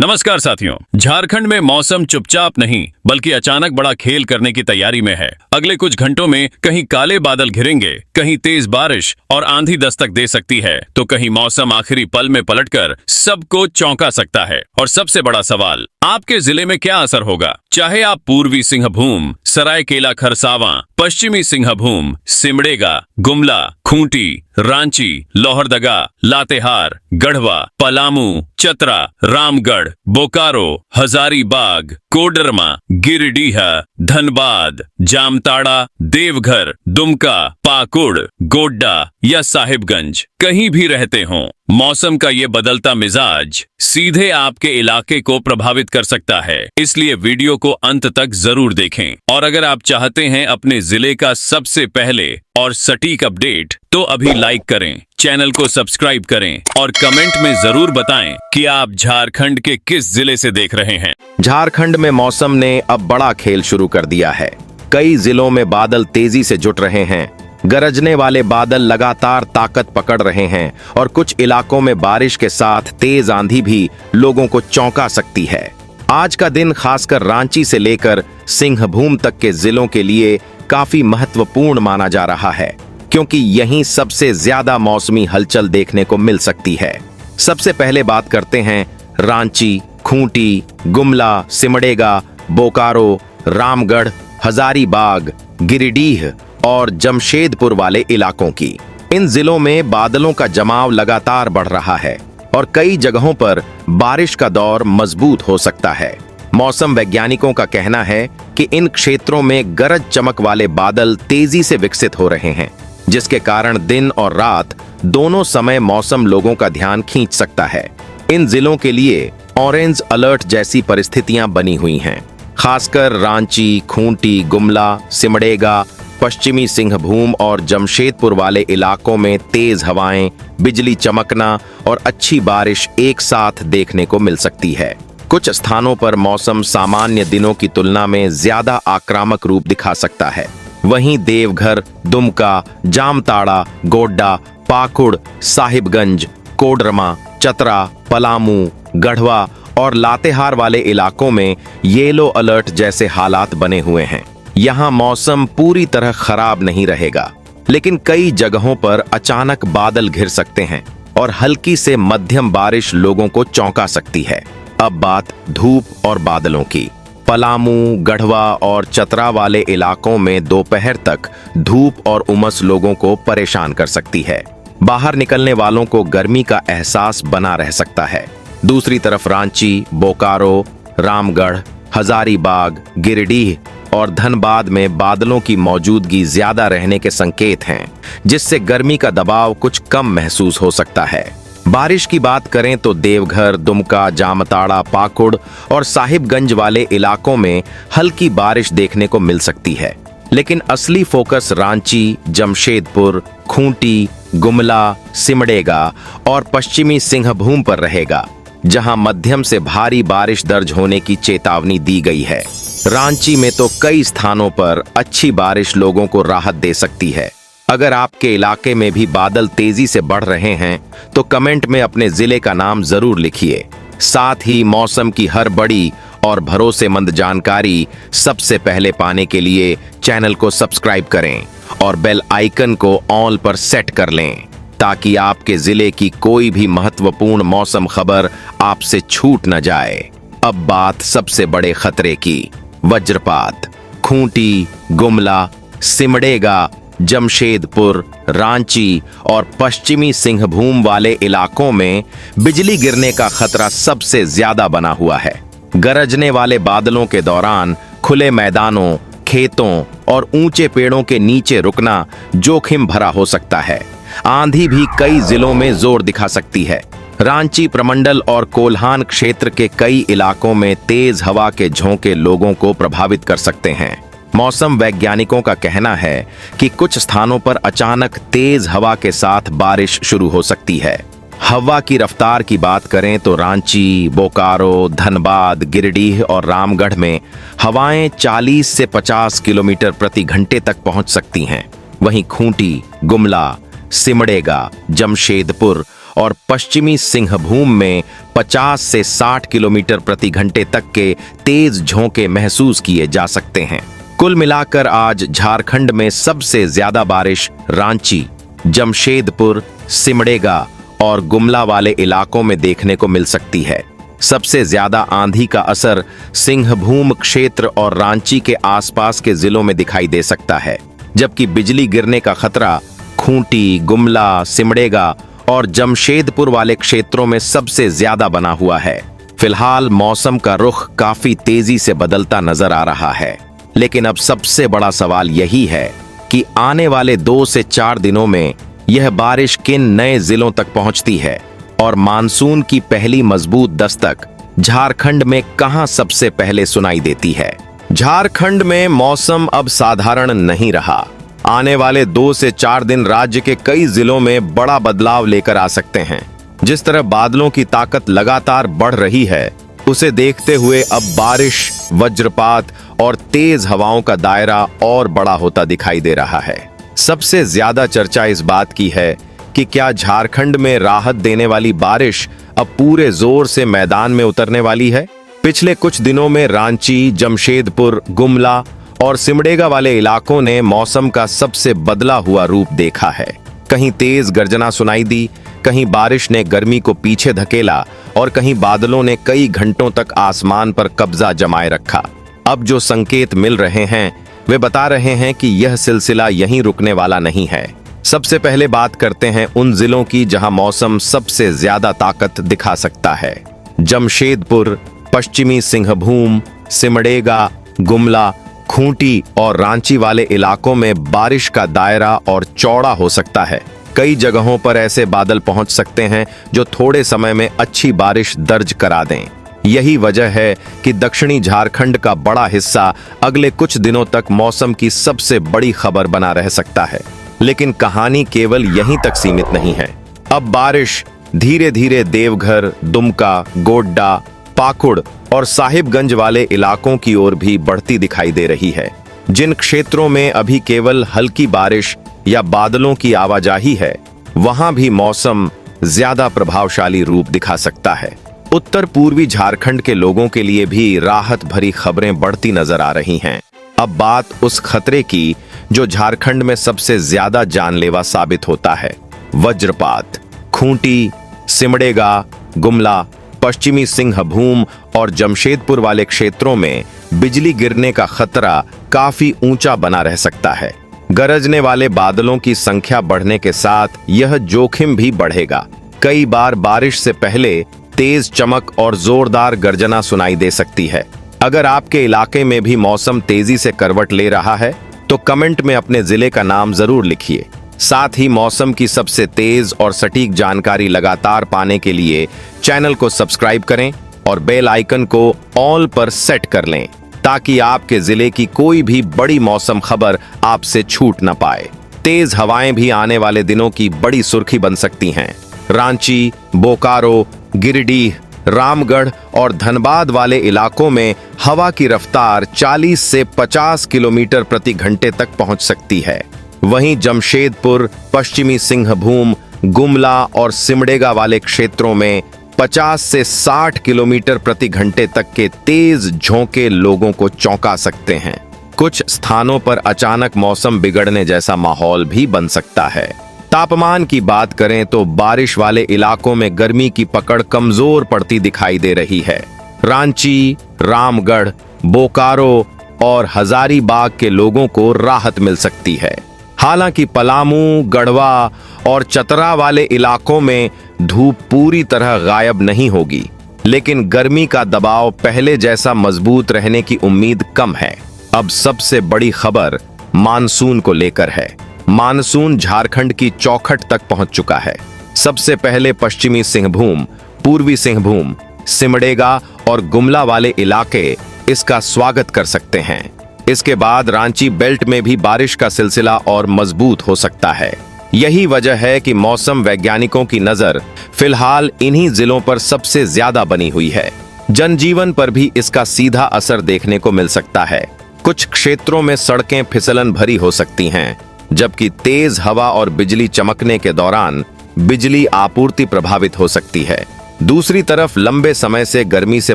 नमस्कार साथियों। झारखंड में मौसम चुपचाप नहीं बल्कि अचानक बड़ा खेल करने की तैयारी में है। अगले कुछ घंटों में कहीं काले बादल घिरेंगे, कहीं तेज बारिश और आंधी दस्तक दे सकती है, तो कहीं मौसम आखिरी पल में पलटकर सबको चौंका सकता है। और सबसे बड़ा सवाल, आपके जिले में क्या असर होगा? चाहे आप पूर्वी सिंहभूम, सरायकेला खरसावां, पश्चिमी सिंहभूम, सिमडेगा, गुमला, खूंटी, रांची, लोहरदगा, लातेहार, गढ़वा, पलामू, चतरा, रामगढ़, बोकारो, हजारीबाग, कोडरमा, गिरिडीह, धनबाद, जामताड़ा, देवघर, दुमका, पाकुड़, गोड्डा या साहिबगंज कहीं भी रहते हों, मौसम का ये बदलता मिजाज सीधे आपके इलाके को प्रभावित कर सकता है। इसलिए वीडियो को अंत तक जरूर देखें। और अगर आप चाहते हैं अपने जिले का सबसे पहले और सटीक अपडेट, तो अभी लाइक करें, चैनल को सब्सक्राइब करें और कमेंट में जरूर बताएं कि आप झारखंड के किस जिले से देख रहे हैं। झारखंड में मौसम ने अब बड़ा खेल शुरू कर दिया है। कई जिलों में बादल तेजी से जुट रहे हैं। गरजने वाले बादल लगातार ताकत पकड़ रहे हैं और कुछ इलाकों में बारिश के साथ तेज आंधी भी लोगों को चौंका सकती है। आज का दिन खासकर रांची से लेकर सिंहभूम तक के जिलों के लिए काफी महत्वपूर्ण माना जा रहा है, क्योंकि यहीं सबसे ज्यादा मौसमी हलचल देखने को मिल सकती है। सबसे पहले बात करते हैं रांची, खूंटी, गुमला, सिमडेगा, बोकारो, रामगढ़, हजारीबाग, गिरिडीह और जमशेदपुर वाले इलाकों की। इन जिलों में बादलों का जमाव लगातार बढ़ रहा है और कई जगहों पर बारिश का दौर मजबूत हो सकता है। मौसम वैज्ञानिकों का कहना है कि इन क्षेत्रों में गरज चमक वाले बादल तेजी से विकसित हो रहे हैं, जिसके कारण दिन और रात दोनों समय मौसम लोगों का ध्यान खींच सकता है। इन जिलों के लिए ऑरेंज अलर्ट जैसी परिस्थितियां बनी हुई हैं। खासकर रांची, खूंटी, गुमला, सिमडेगा, पश्चिमी सिंहभूम और जमशेदपुर वाले इलाकों में तेज हवाएं, बिजली चमकना और अच्छी बारिश एक साथ देखने को मिल सकती है। कुछ स्थानों पर मौसम सामान्य दिनों की तुलना में ज्यादा आक्रामक रूप दिखा सकता है। वहीं देवघर, दुमका, जामताड़ा, गोड्डा, पाकुड़, साहिबगंज, कोडरमा, चतरा, पलामू, गढ़वा और लातेहार वाले इलाकों में येलो अलर्ट जैसे हालात बने हुए हैं। यहाँ मौसम पूरी तरह खराब नहीं रहेगा, लेकिन कई जगहों पर अचानक बादल घिर सकते हैं और हल्की से मध्यम बारिश लोगों को चौंका सकती है। अब बात धूप और बादलों की। पलामू, गढ़वा और चतरा वाले इलाकों में दोपहर तक धूप और उमस लोगों को परेशान कर सकती है। बाहर निकलने वालों को गर्मी का एहसास बना रह सकता है। दूसरी तरफ रांची, बोकारो, रामगढ़, हजारीबाग, गिरिडीह और धनबाद में बादलों की मौजूदगी ज्यादा रहने के संकेत हैं, जिससे गर्मी का दबाव कुछ कम महसूस हो सकता है। बारिश की बात करें तो देवघर, दुमका, जामताड़ा, पाकुड़ और साहिबगंज वाले इलाकों में हल्की बारिश देखने को मिल सकती है, लेकिन असली फोकस रांची, जमशेदपुर, खूंटी, गुमला, सिमडेगा और पश्चिमी सिंहभूम पर रहेगा, जहां मध्यम से भारी बारिश दर्ज होने की चेतावनी दी गई है। रांची में तो कई स्थानों पर अच्छी बारिश लोगों को राहत दे सकती है। अगर आपके इलाके में भी बादल तेजी से बढ़ रहे हैं तो कमेंट में अपने जिले का नाम जरूर लिखिए। साथ ही मौसम की हर बड़ी और भरोसेमंद जानकारी सबसे पहले पाने के लिए चैनल को सब्सक्राइब करें और बेल आइकन को ऑल पर सेट कर लें, ताकि आपके जिले की कोई भी महत्वपूर्ण मौसम खबर आपसे छूट न जाए। अब बात सबसे बड़े खतरे की। वज्रपात। खूंटी, गुमला, सिमडेगा, जमशेदपुर, रांची और पश्चिमी सिंहभूम वाले इलाकों में बिजली गिरने का खतरा सबसे ज्यादा बना हुआ है। गरजने वाले बादलों के दौरान खुले मैदानों, खेतों और ऊंचे पेड़ों के नीचे रुकना जोखिम भरा हो सकता है। आंधी भी कई जिलों में जोर दिखा सकती है। रांची प्रमंडल और कोल्हान क्षेत्र के कई इलाकों में तेज हवा के झोंके लोगों को प्रभावित कर सकते हैं। मौसम वैज्ञानिकों का कहना है कि कुछ स्थानों पर अचानक तेज हवा के साथ बारिश शुरू हो सकती है। हवा की रफ्तार की बात करें तो रांची, बोकारो, धनबाद, गिरिडीह और रामगढ़ में हवाएं 40 से 50 किलोमीटर प्रति घंटे तक पहुंच सकती हैं। वहीं खूंटी, गुमला, सिमडेगा, जमशेदपुर और पश्चिमी सिंहभूम में 50 से 60 किलोमीटर प्रति घंटे तक के तेज झोंके महसूस किए जा सकते हैं। कुल मिलाकर आज झारखंड में सबसे ज्यादा बारिश रांची, जमशेदपुर, सिमडेगा और गुमला वाले इलाकों में देखने को मिल सकती है। सबसे ज्यादा आंधी का असर सिंहभूम क्षेत्र और रांची के आसपास के जिलों में दिखाई दे सकता है, जबकि बिजली गिरने का खतरा खूंटी, गुमला, सिमडेगा और जमशेदपुर वाले क्षेत्रों में सबसे ज्यादा बना हुआ है। फिलहाल मौसम का रुख काफी तेजी से बदलता नजर आ रहा है, लेकिन अब सबसे बड़ा सवाल यही है कि आने वाले 2 से 4 दिनों में यह बारिश किन नए जिलों तक पहुंचती है और मानसून की पहली मजबूत दस्तक झारखंड में कहां सबसे पहले सुनाई देती है। झारखंड में मौसम अब साधारण नहीं रहा। आने वाले 2 से 4 दिन राज्य के कई जिलों में बड़ा बदलाव लेकर आ सकते हैं। जिस तरह बादलों की ताकत लगातार बढ़ रही है, उसे देखते हुए अब बारिश, वज्रपात और तेज हवाओं का दायरा और बड़ा होता दिखाई दे रहा है। सबसे ज्यादा चर्चा इस बात की है कि क्या झारखंड में राहत देने वाली बारिश अब पूरे जोर से मैदान में उतरने वाली है। पिछले कुछ दिनों में रांची, जमशेदपुर, गुमला और सिमडेगा वाले इलाकों ने मौसम का सबसे बदला हुआ रूप देखा है। कहीं तेज गर्जना सुनाई दी, कहीं बारिश ने गर्मी को पीछे धकेला और कहीं बादलों ने कई घंटों तक आसमान पर कब्जा जमाए रखा। अब जो संकेत मिल रहे हैं वे बता रहे हैं कि यह सिलसिला यहीं रुकने वाला नहीं है। सबसे पहले बात करते हैं उन जिलों की जहां मौसम सबसे ज्यादा ताकत दिखा सकता है। जमशेदपुर, पश्चिमी सिंहभूम, सिमडेगा, गुमला, खूंटी और रांची वाले इलाकों में बारिश का दायरा और चौड़ा हो सकता है। कई जगहों पर ऐसे बादल पहुंच सकते हैं जो थोड़े समय में अच्छी बारिश दर्ज करा दें। यही वजह है कि दक्षिणी झारखंड का बड़ा हिस्सा अगले कुछ दिनों तक मौसम की सबसे बड़ी खबर बना रह सकता है। लेकिन कहानी केवल यहीं तक सीमित नहीं है। अब बारिश धीरे धीरे देवघर, दुमका, गोड्डा, पाकुड़ और साहिबगंज वाले इलाकों की ओर भी बढ़ती दिखाई दे रही है। जिन क्षेत्रों में अभी केवल हल्की बारिश या बादलों की आवाजाही है, वहां भी मौसम ज्यादा प्रभावशाली रूप दिखा सकता है। उत्तर पूर्वी झारखंड के लोगों के लिए भी राहत भरी खबरें बढ़ती नजर आ रही हैं। अब बात उस खतरे की जो झारखंड में सबसे ज्यादा जानलेवा साबित होता है, वज्रपात। खूंटी, सिमडेगा, गुमला, पश्चिमी सिंहभूम और जमशेदपुर वाले क्षेत्रों में बिजली गिरने का खतरा काफी ऊंचा बना रह सकता है। गरजने वाले बादलों की संख्या बढ़ने के साथ यह जोखिम भी बढ़ेगा। कई बार बारिश से पहले तेज चमक और जोरदार गर्जना सुनाई दे सकती है। अगर आपके इलाके में भी मौसम तेजी से करवट ले रहा है तो कमेंट में अपने जिले का नाम जरूर लिखिए। साथ ही मौसम की सबसे तेज और सटीक जानकारी लगातार पाने के लिए चैनल को सब्सक्राइब करें और बेल आइकन को ऑल पर सेट कर लें, ताकि आपके जिले की कोई भी बड़ी मौसम खबर आपसे छूट न पाए। तेज हवाएं भी आने वाले दिनों की बड़ी सुर्खी बन सकती हैं। रांची, बोकारो, गिरिडीह, रामगढ़ और धनबाद वाले इलाकों में हवा की रफ्तार 40 से 50 किलोमीटर प्रति घंटे तक पहुंच सकती है। वहीं जमशेदपुर, पश्चिमी सिंहभूम, गुमला और सिमडेगा वाले क्षेत्रों में 50 से 60 किलोमीटर प्रति घंटे तक के तेज झोंके लोगों को चौंका सकते हैं। कुछ स्थानों पर अचानक मौसम बिगड़ने जैसा माहौल भी बन सकता है। तापमान की बात करें तो बारिश वाले इलाकों में गर्मी की पकड़ कमजोर पड़ती दिखाई दे रही है। रांची, रामगढ़, बोकारो और हजारीबाग के लोगों को राहत मिल सकती है। हालांकि पलामू, गढ़वा और चतरा वाले इलाकों में धूप पूरी तरह गायब नहीं होगी, लेकिन गर्मी का दबाव पहले जैसा मजबूत रहने की उम्मीद कम है। अब सबसे बड़ी खबर मानसून को लेकर है। मानसून झारखंड की चौखट तक पहुंच चुका है। सबसे पहले पश्चिमी सिंहभूम, पूर्वी सिंहभूम, सिमडेगा और गुमला वाले इलाके इसका स्वागत कर सकते हैं। इसके बाद रांची बेल्ट में भी बारिश का सिलसिला और मजबूत हो सकता है। यही वजह है कि मौसम वैज्ञानिकों की नजर फिलहाल इन्हीं जिलों पर सबसे ज्यादा बनी हुई है। जनजीवन पर भी इसका सीधा असर देखने को मिल सकता है। कुछ क्षेत्रों में सड़कें फिसलन भरी हो सकती हैं, जबकि तेज हवा और बिजली चमकने के दौरान बिजली आपूर्ति प्रभावित हो सकती है। दूसरी तरफ लंबे समय से गर्मी से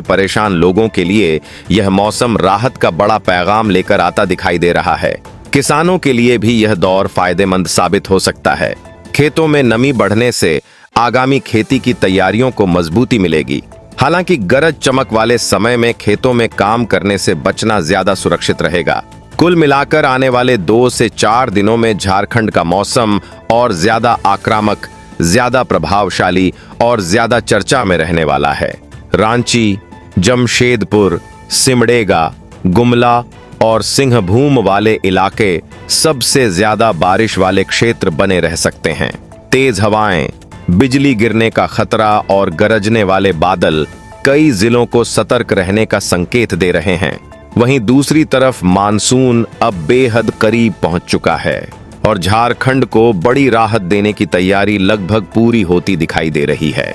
परेशान लोगों के लिए यह मौसम राहत का बड़ा पैगाम लेकर आता दिखाई दे रहा है। किसानों के लिए भी यह दौर फायदेमंद साबित हो सकता है। खेतों में नमी बढ़ने से आगामी खेती की तैयारियों को मजबूती मिलेगी। हालांकि गरज चमक वाले समय में खेतों में काम करने से बचना ज्यादा सुरक्षित रहेगा। कुल मिलाकर आने वाले 2 से 4 दिनों में झारखंड का मौसम और ज्यादा आक्रामक, ज्यादा प्रभावशाली और ज्यादा चर्चा में रहने वाला है। रांची, जमशेदपुर, सिमडेगा, गुमला और सिंहभूम वाले इलाके सबसे ज्यादा बारिश वाले क्षेत्र बने रह सकते हैं। तेज हवाएं, बिजली गिरने का खतरा और गरजने वाले बादल कई जिलों को सतर्क रहने का संकेत दे रहे हैं। वहीं दूसरी तरफ मानसून अब बेहद करीब पहुंच चुका है और झारखंड को बड़ी राहत देने की तैयारी लगभग पूरी होती दिखाई दे रही है।